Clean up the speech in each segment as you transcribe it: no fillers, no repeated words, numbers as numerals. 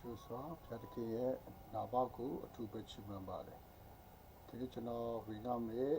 ဆိုစွာဖျားတကယ်ရဲ့နာဘကိုအထူးပဲချီးမွမ်းပါတယ်ဒီနေ့ကျွန်တော်ဝင်ရမယ့်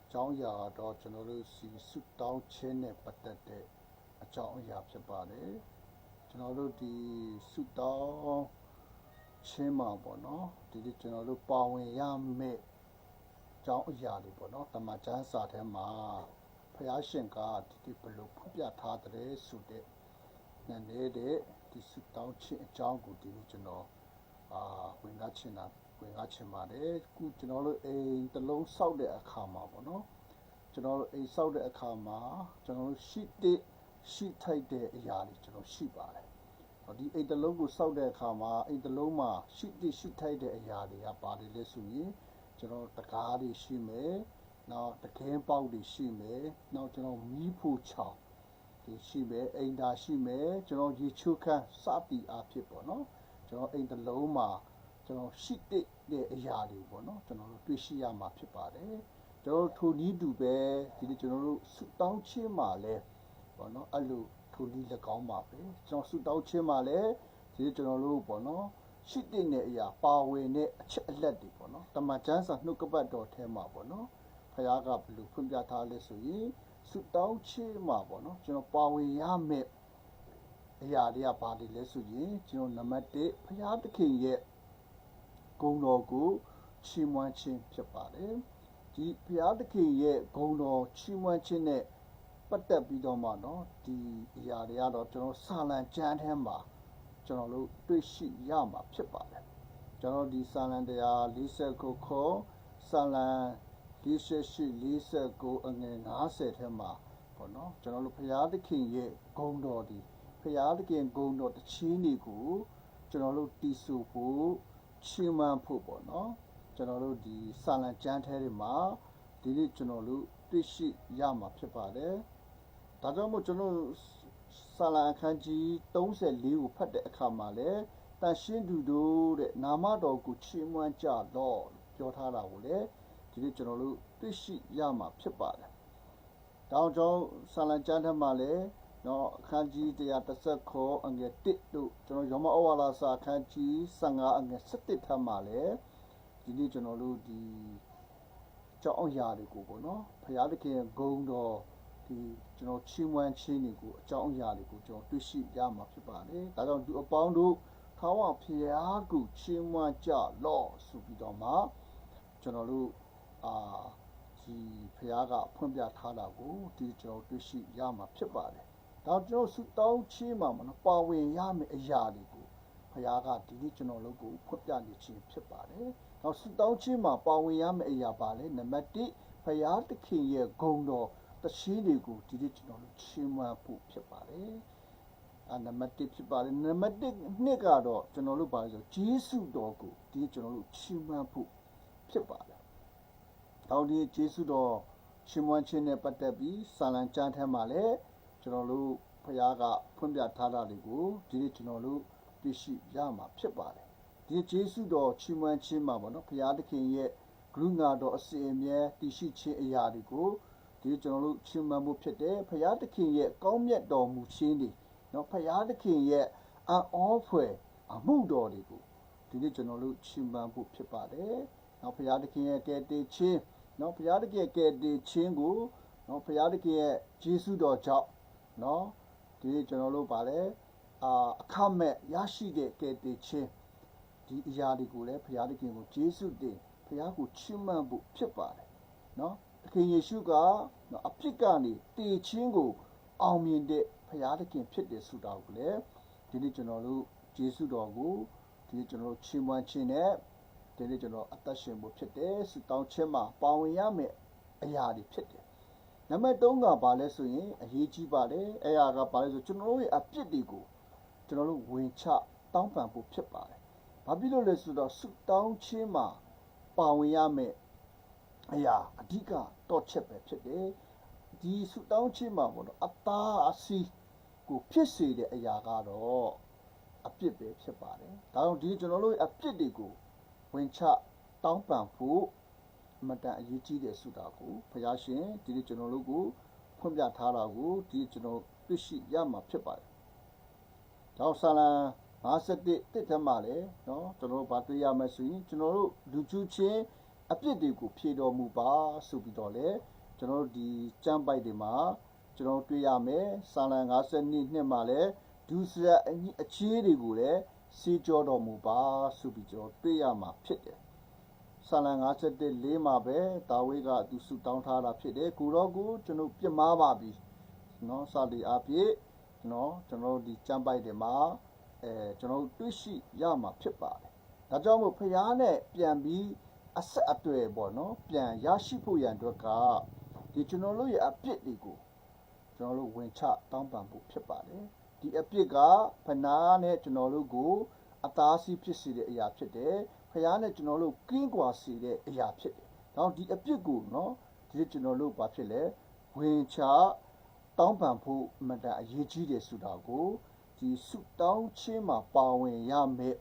အကြောင်းအရာတော့ကျွန်တော်တို့စီဆုတောင်းခြင်းနဲ့ပတ်သက်တဲ့အကြောင်းအရာဖြစ်ပါတယ်ကျွန်တော်တို့ဒီဆုတောင်းခြင်းမှာပေါ့နော်ဒီနေ့ကျွန်တော်တို့ပါဝင်ရမယ့်အကြောင်းအရာတွေပေါ့နော်တမန်ကျမ်းစာထဲမှာဖျားရှင်ကဒီဘယ်လိုဖွင့်ပြထားတယ်ဆိုတဲ့နည်းတဲ့ဒီဆုတောင်းခြင်းအကြောင်းကိုဒီနေ့ကျွန်တော်ဝင်ကားချင်ပါတယ်ခုကျွန်တော်တို့အိမ်တစ်လုံးဆောက်တဲ့အခါမှာပေါ့နော်ကျွန်တော်တို့အိမ်ဆောက်တဲ့အခါမှာကျွန်တော်တို့ရှိထိုက်တဲ့အရာတွေကျွန်တော်ရှိပါတယ်ဒီအိမ်တစ်လုံးကိုဆောက်တဲ့အခါမှာအိမ်တစ်လုံးမှာရှိထိုက်တဲ့အရာတွေကပါတယ်လဲဆိုရင်ကျွန်တော်တကားတွေရှိမယ်နောက်တကင်းပေါက်တွေရှိမယ်နောက်ကျွန်တော်မီးဖိုချောင်ဒီရှိမယ်အိမ်သာရှိမယ်ကျွန်တော်ရေချိုးခန်းစသည်အဖြစ်ပေါ့နော်ကျွန်တော်အိမ်တစ်လုံးမှာကျွန်တော်ရှိတဲ့အရာတွေပေါ့နော်ကျွန်တော်တို့တွေ့ရှိရမှာဖြစ်ပါတယ်ကျွန်တော်ထိုနည်းတူပဲဒီနေ့ကျွန်တော်တို့ဆုတောင်းခြင်းမှာလဲပေါ့နော်အဲ့လိုထိုနည်း၎င်းပါပဲကျွန်တော်ဆုတောင်းခြင်းမှာလဲဒီနေ့ကျွန်တော်တို့ပေါ့နော်ရှိတဲ့အရာပါဝင်တဲ့အချက်အလက်တွေပေါ့နော်တမန်ကျမ်းစာနှုတ်ကပတ်တော်ထဲမှာပေါ့နော်ဖခင်ကဘယ်လိုဖွင့်ပြထားလဲဆိုရင်ဆုတောင်းခြင်းမှာပေါ့နော်ကျွန်တော်ပါဝင်ရမယ့်အရာတွေကဘာတွေလဲဆိုရင်ကျွန်တော်နံပါတ်1ဖခင်သခင်ရဲ့ဂုဏ်တော်ကိုချီးမွမ်းခြင်းဖြစ်ပါတယ်ဒီဘုရားသခင်ရဲ့ဂုဏ်တော်ချီးမွမ်းခြင်းနဲ့ပတ်သက်ပြီးတော့မှเนาะဒီအရာတွေကတော့ကျွန်တော်စာလံကျမ်းထဲမှာကျွန်တော်တို့တွေ့ရှိရမှာဖြစ်ပါတယ်ကျွန်တော်ဒီစာလံတရား49ခေါ်စာလံ48အငယ်50ထဲမှာပေါ့เนาะကျွန်တော်တို့ဘုရားသခင်ရဲ့ဂုဏ်တော်ဒီဘုရားသခင်ဂုဏ်တော်တခြင်းတွေကိုကျွန်တော်တို့တည်ဆူဖို့ချီးမွမ်းဖို့ပေါ့နော်ကျွန်တော်တို့ဒီစာလံကျမ်းထဲတွေမှာဒီနေ့ကျွန်တော်တို့တွေ့ရှိရမှာဖြစ်ပါတယ်ဒါကြောင့်မို့ကျွန်တော်စာလံအခန်းကြီး34ကိုဖတ်တဲ့အခါမှာလဲတန်ရှင်းသူတို့တဲ့နာမတော်ကိုချီးမွမ်းကြတော့ပြောထားတာကိုလေဒီနေ့ကျွန်တော်တို့တွေ့ရှိရမှာဖြစ်ပါတယ်တောင်းကြောင်းစာလံကျမ်းထဲမှာလဲနော်အခန်းကြီး130အငယ်1တို့ကျွန်တော်ယောမဩဝါဒစာအခန်းကြီး15အငယ်17ထပ်မှာလဲဒီနေ့ကျွန်တော်တို့ဒီကြောင်းအရာတွေကိုပေါ့နော်ဘုရားသခင်ဂုဏ်တော်ဒီကျွန်တော်ချီးမွမ်းခြင်းတွေကိုအကြောင်းအရာတွေကိုကျွန်တော်တွေ့ရှိရမှာဖြစ်ပါတယ်ဒါကြောင့်ဒီအပေါင်းတို့ထာဝရဘုရားကိုချီးမွမ်းကြလော့ဆိုပြီးတော့မှကျွန်တော်တို့ဒီဘုရားကဖွင့်ပြထားတာကိုဒီကျွန်တော်တွေ့ရှိရမှာဖြစ်ပါတယ်ဒါကျွန်တော်ဆုတောင်းခြင်းမှာမနော်ပါဝင်ရမယ့်အရာတွေကိုဘုရားကဒီနေ့ကျွန်တော်တို့ကိုဖွင့်ပြနေခြင်းဖြစ်ပါတယ်။နောက်ဆုတောင်းခြင်းမှာပါဝင်ရမယ့်အရာပါလေနံပါတ်1ဘုရားသခင်ရဲ့ဂုဏ်တော်တခြင်းတွေကိုဒီနေ့ကျွန်တော်တို့ချီးမွမ်းဖို့ဖြစ်ပါတယ်။နံပါတ်1ဖြစ်ပါတယ်။နံပါတ်2ကတော့ကျွန်တော်တို့ပါဆိုဂျေစုတော်ကိုဒီနေ့ကျွန်တော်တို့ချီးမွမ်းဖို့ဖြစ်ပါတယ်။နောက်ဒီဂျေစုတော်ချီးမွမ်းခြင်းနဲ့ပတ်သက်ပြီးစာလံကျမ်းထဲမှာလည်းကျွန်တော်တို့ဘုရားကဖွင့်ပြထားတာတွေကိုဒီနေ့ကျွန်တော်တို့သိရှိရမှာဖြစ်ပါတယ်ဒီဂျေစုတော်ချီးမွမ်းခြင်းမှာပေါ့နော်ဘုရားသခင်ရဲ့ဂရုဏာတော်အစဉ်အမြဲတည်ရှိခြင်းအရာတွေကိုဒီကျွန်တော်တို့ချီးမွမ်းဖို့ဖြစ်တယ်ဘုရားသခင်ရဲ့ကောင်းမြတ်တော်မူခြင်းတွေနော်ဘုရားသခင်ရဲ့အံ့ဩဖွယ်အမှုတော်တွေကိုဒီနေ့ကျွန်တော်တို့ချီးမွမ်းဖို့ဖြစ်ပါတယ်နော်ဘုရားသခင်ရဲ့ကယ်တင်ခြင်းနော်ဘုရားသခင်ရဲ့ကယ်တင်ခြင်းကိုနော်ဘုရားသခင်ရဲ့ဂျေစုတော်ကြောင့်နော်ဒီကျွန်တော်တို့ဗာလဲအခမဲ့ရရှိတဲ့ကယ်တင်ခြင်းဒီအရာတွေကိုလည်းဘုရားသခင်ကိုကျေးဇူးတင်ဘုရားကိုချီးမွမ်းဖို့ဖြစ်ပါတယ်နော်သခင်ယေရှုကနော်အပြစ်ကနေတည်ခြင်းကိုအောင်မြင်တဲ့ဘုရားသခင်ဖြစ်တယ်ဆိုတာကိုလည်းဒီနေ့ကျွန်တော်တို့ကျေးဇူးတော်ကိုဒီနေ့ကျွန်တော်တို့ချီးမွမ်းခြင်းနဲ့ဒီနေ့ကျွန်တော်အသက်ရှင်ဖို့ဖြစ်တယ်ဆုတောင်းခြင်းမှာပါဝင်ရမယ့်အရာတွေဖြစ်တယ်နံပါတ်3ကဘာလဲဆိုရင်အရေးကြီးပါတယ်အဲ့ဒါကဘာလဲဆိုကျွန်တော်တို့ရဲ့အပြစ်တွေကိုကျွန်တော်တို့ဝင်ချတောင်းပန်ဖို့ဖြစ်ပါတယ်ဘာဖြစ်လို့လဲဆိုတော့ဆုတောင်းခြင်းမှာပါဝင်ရမယ့်အရာအဓိကတော့ချက်ပဲဖြစ်တယ်ဒီဆုတောင်းခြင်းမှာပေါ့နော်အသားအစီကိုဖြစ်စေတဲ့အရာကတော့အပြစ်ပဲဖြစ်ပါတယ်ဒါကြောင့်ဒီကျွန်တော်တို့ရဲ့အပြစ်တွေကိုဝင်ချတောင်းပန်ဖို့အမတန်အရေးကြီးတယ်ဆိုတာကိုဘုရားရှင်ဒီနေ့ကျွန်တော်တို့ကိုဖွင့်ပြထားတာကိုဒီကျွန်တော်တွေ့ရှိရမှာဖြစ်ပါတယ်။ဒါဆာလံ 51တစ်ထက်မှလည်းနော်ကျွန်တော်တို့ဗာတွေ့ရမယ်ဆိုရင်ကျွန်တော်တို့လူကျူးချင်းအပြစ်တွေကိုဖြေတော်မူပါဆိုပြီးတော့လေကျွန်တော်တို့ဒီကျမ်းပိုက်တွေမှာကျွန်တော်တွေ့ရမယ်စာလံ52နှစ်မှာလည်းဒုစရအချီးတွေကိုလည်းစေကြောတော်မူပါဆိုပြီးကျွန်တော်တွေ့ရမှာဖြစ်တယ်စာလံ51မှာပဲဒါဝိဒ်ကသူဆုတောင်းထားတာဖြစ်တယ်ကိုရောကိုကျွန်တော်ပြစ်မှားပါပြီနော်စာလီအပြည့်နော်ကျွန်တော်ဒီကျမ်းပိုက်တွေမှာကျွန်တော်တွေ့ရှိရမှာဖြစ်ပါတယ်ဒါကြောင့်မို့ဖျားနဲ့ပြန်ပြီးအဆက်အသွယ်ပေါ့နော်ပြန်ရရှိဖို့ရန်အတွက်ကဒီကျွန်တော်တို့ရဲ့အပြစ်တွေကိုကျွန်တော်တို့ဝင်ချတောင်းပန်ဖို့ဖြစ်ပါတယ်ဒီအပြစ်ကဖနာနဲ့ကျွန်တော်တို့ကိုအသားစီးဖြစ်စေတဲ့အရာဖြစ်တယ်ဖျားနဲ့ကျွန်တော်တို့ကင်းကွာစေတဲ့အရာဖြစ်တယ်ဒါဒီအပြစ်ကိုနော်ဒီကျွန်တော်တို့ဘာဖြစ်လဲဝင်ချတောင်းပန်ဖို့အမှန်တန်အရေးကြီးတယ်ဆိုတာကိုဒီဆုတောင်းခြင်းမှာပါဝင်ရမယ်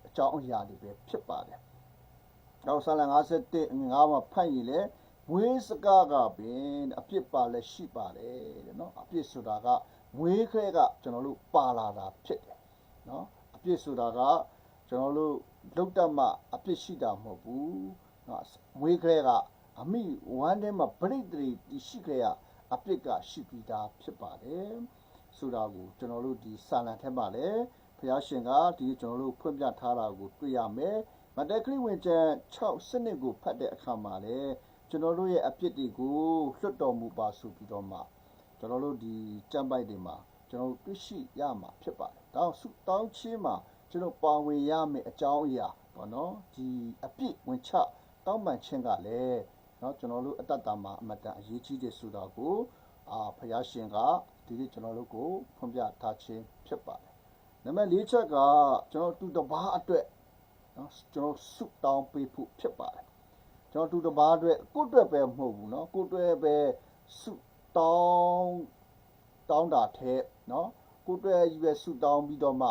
အကြောင်းအရာတွေပဲဖြစ်ပါတယ်နောက်ဆာလ51 5မှာဖတ်ရင်လေမွေးစကားကပင်အပြစ်ပါလည်းရှိပါတယ်တဲ့နော်အပြစ်ဆိုတာကမွေးခဲကကျွန်တော်တို့ပါလာတာဖြစ်တယ်နော်အပြစ်ဆိုတာကကျွန်တော်တို့လုတ်တက်မှအပြစ်ရှိတာမဟုတ်ဘူးနော်မွေးခဲကအမိဝမ်းထဲမှာပြိတ္တိတရှိခဲ့ရအပြစ်ကရှိပြီးသားဖြစ်ပါတယ်ဆိုတာကိုကျွန်တော်တို့ဒီစာလံထဲမှာလည်းဘုရားရှင်ကဒီကျွန်တော်တို့ဖွင့်ပြထားတာကိုတွေ့ရမယ်မဿဲခရစ်ဝင်ကျမ်း6စနစ်ကိုဖတ်တဲ့အခါမှာလည်းကျွန်တော်တို့ရဲ့အပြစ်တွေကိုလွတ်တော်မူပါဆိုပြီးတော့မှကျွန်တော်တို့ဒီကျမ်းပိုက်တွေမှာကျွန်တော်တို့တွေ့ရှိရမှာဖြစ်ပါတယ်ဒါဆုတောင်းခြင်းမှာကျွန်တော်ပါဝင်ရမယ့်အကြောင်းအရာပေါ့နော်ဒီအပြစ်ဝင်ချတောင်းပန်ခြင်းကလည်းနော်ကျွန်တော်တို့အတ္တမှာအမတန်အရေးကြီးတယ်ဆိုတာကိုဘုရားရှင်ကဒီနေ့ကျွန်တော်တို့ကိုဖွင့်ပြထားခြင်းဖြစ်ပါတယ်နံပါတ်4ချက်ကကျွန်တော်တူတပါးအတွက်နော်ကျွန်တော်ဆုတောင်းပေးဖို့ဖြစ်ပါတယ်ကျွန်တော်တူတပါးအတွက်ကိုယ့်အတွက်ပဲမဟုတ်ဘူးနော်ကိုယ့်အတွက်ပဲဆုတောင်းတာထဲနော်ကိုယ့်အတွက်ကြီးပဲဆုတောင်းပြီးတော့မှမ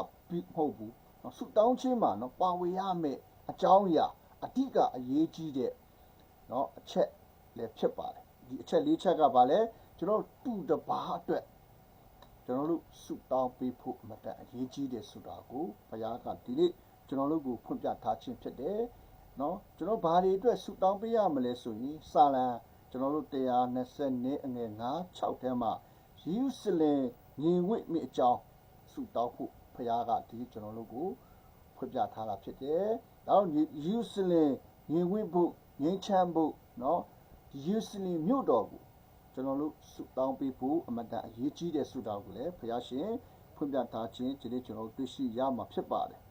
ဟုတ်ဘူးနော်ဆုတောင်းခြင်းမှာနော်ပါဝင်ရမယ်အကြောင်းအရာအဓိကအရေးကြီးတဲ့နော်အချက်လည်းဖြစ်ပါတယ်ဒီအချက်4ချက်ကဘာလဲကျွန်တော်တူတပါးအတွက်ကျွန်တော်တို့ဆုတောင်းပေးဖို့အမှန်တန်အရေးကြီးတယ်ဆိုတာကိုဘုရားကဒီနေ့ကျွန်တော်တို့ကိုဖွင့်ပြထားခြင်းဖြစ်တယ်နော်ကျွန်တော်ဘာတွေအတွက်ဆုတောင်းပေးရမလဲဆိုရင်စာလံကျွန်တော်တို့120အငယ်9 6ထဲမှာယေရုရှလင်ညီဝိမိအကြောင်းဆုတောင်းဖို့ဘုရားကဒီနေ့ကျွန်တော်တို့ကိုဖွင့်ပြထားတာဖြစ်တယ်နောက်ယေရုရှလင်ညီဝိဖို့ငြိမ်းချမ်းဖို့နော်ယေရုရှလင်မြို့တော်ကိုကျွန်တော်တို့ဆုတောင်းပေးဖို့အမှန်တန်အရေးကြီးတဲ့ဆုတောင်းကိုလည်းဘုရားရှင်ဖွင့်ပြထားခြင်းဒီနေ့ကျွန်တော်တို့တွေ့ရှိရမှာဖြစ်ပါတယ်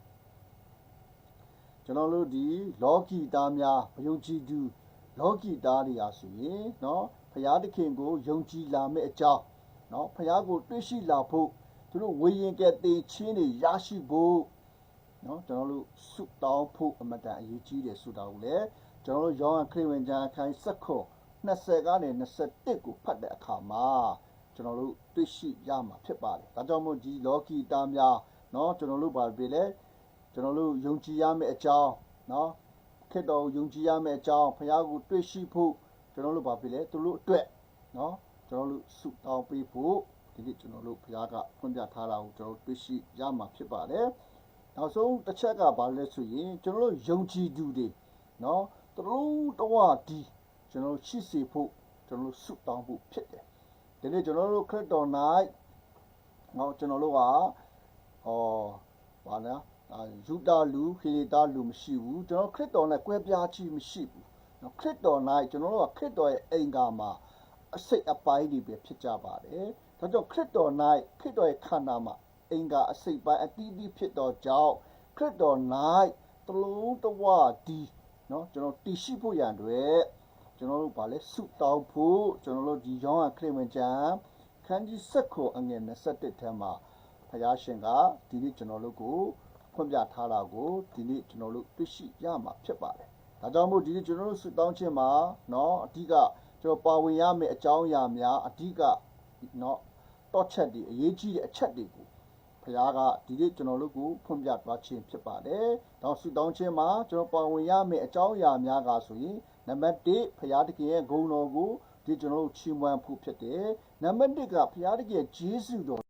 ကျွန်တော်တို့ဒီလောကီသားများမယုံကြည်သူလောကီသားတွေအားဆိုရင်နော်ဘုရားသခင်ကိုယုံကြည်လာမယ့်အကြောင်းနော်ဘုရားကိုတွေ့ရှိလာဖို့သူတို့ဝေရင်ကဲတင်ချင်းတွေရရှိဖို့နော်ကျွန်တော်တို့ဆုတောင်းဖို့အမှန်တန်အရေးကြီးတယ်ဆိုတာကိုလည်းကျွန်တော်တို့ယောဟန်ခရစ်ဝင်ကျမ်းအခန်း20ကနေ21ကိုဖတ်တဲ့အခါမှာကျွန်တော်တို့တွေ့ရှိရမှာဖြစ်ပါတယ်ဒါကြောင့်မို့ဒီလောကီသားများနော်ကျွန်တော်တို့ဘာဖြစ်လဲကျွန်တော်တို့ယုံကြည်ရမယ့်အကြောင်းနော်ခရစ်တော်ယုံကြည်ရမယ့်အကြောင်းဘုရားကိုတွေ့ရှိဖို့ကျွန်တော်တို့ဘာဖြစ်လဲသူတို့အတွက်နော်ကျွန်တော်တို့ဆုတောင်းပေးဖို့ဒီနေ့ကျွန်တော်တို့ဘုရားကဖွင့်ပြထားတာကိုကျွန်တော်တို့တွေ့ရှိရမှာဖြစ်ပါတယ်နောက်ဆုံးတစ်ချက်ကဘာလဲဆိုရင်ကျွန်တော်တို့ယုံကြည်သူတွေနော်သူတို့တော့ဒီကျွန်တော်ရှိစေဖို့ကျွန်တော်ဆုတောင်းဖို့ဖြစ်တယ်ဒီနေ့ကျွန်တော်တို့ခရစ်တော်၌နော်ကျွန်တော်တို့ကဘာလဲယူတာလူခရီတာလူမရှိဘူးကျွန်တော်ခရစ်တော်နဲ့ကွဲပြားခြင်းမရှိဘူးနော်ခရစ်တော်၌ကျွန်တော်တို့ကခရစ်တော်ရဲ့အိမ်ကာမှာအစိတ်အပိုင်းတွေပဲဖြစ်ကြပါတယ်ဒါကြောင့်ခရစ်တော်၌ခရစ်တော်ရဲ့ခန္ဓာမှာအင်္ဂါအစိတ်ပိုင်းအသီးသီးဖြစ်တော်ကြောင့်ခရစ်တော်၌တလုံးတဝဒီနော်ကျွန်တော်တည်ရှိဖို့ရန်တွေကျွန်တော်တို့ဗာလဲဆုတောင်းဖို့ကျွန်တော်တို့ဒီယောဟန်ခရစ်ဝင်ကျမ်းခန်းကြီး7အငယ်21ထဲမှာဘုရားရှင်ကဒီနေ့ကျွန်တော်တို့ကိုဖွင့်ပြထားတာကိုဒီနေ့ကျွန်တော်တို့တွေ့ရှိရမှာဖြစ်ပါတယ်ဒါကြောင့်မို့ဒီနေ့ကျွန်တော်တို့ဆုတောင်းခြင်းမှာနော်အဓိကကျွန်တော်ပါဝင်ရမယ့်အကြောင်းအရာများအဓိကနော်တော့ချက်တွေအရေးကြီးတဲ့အချက်တွေကိုဘုရားကဒီနေ့ကျွန်တော်တို့ကိုဖွင့်ပြသွားခြင်းဖြစ်ပါတယ်။နောက်ဆုတောင်းခြင်းမှာကျွန်တော်ပါဝင်ရမယ့်အကြောင်းအရာများကဆိုရင်နံပါတ်1ဘုရားသခင်ရဲ့ဂုဏ်တော်ကိုဒီကျွန်တော်တို့ချီးမွမ်းဖို့ဖြစ်တယ်။နံပါတ်2ကဘုရားသခင်ရဲ့ကျေးဇူးတော်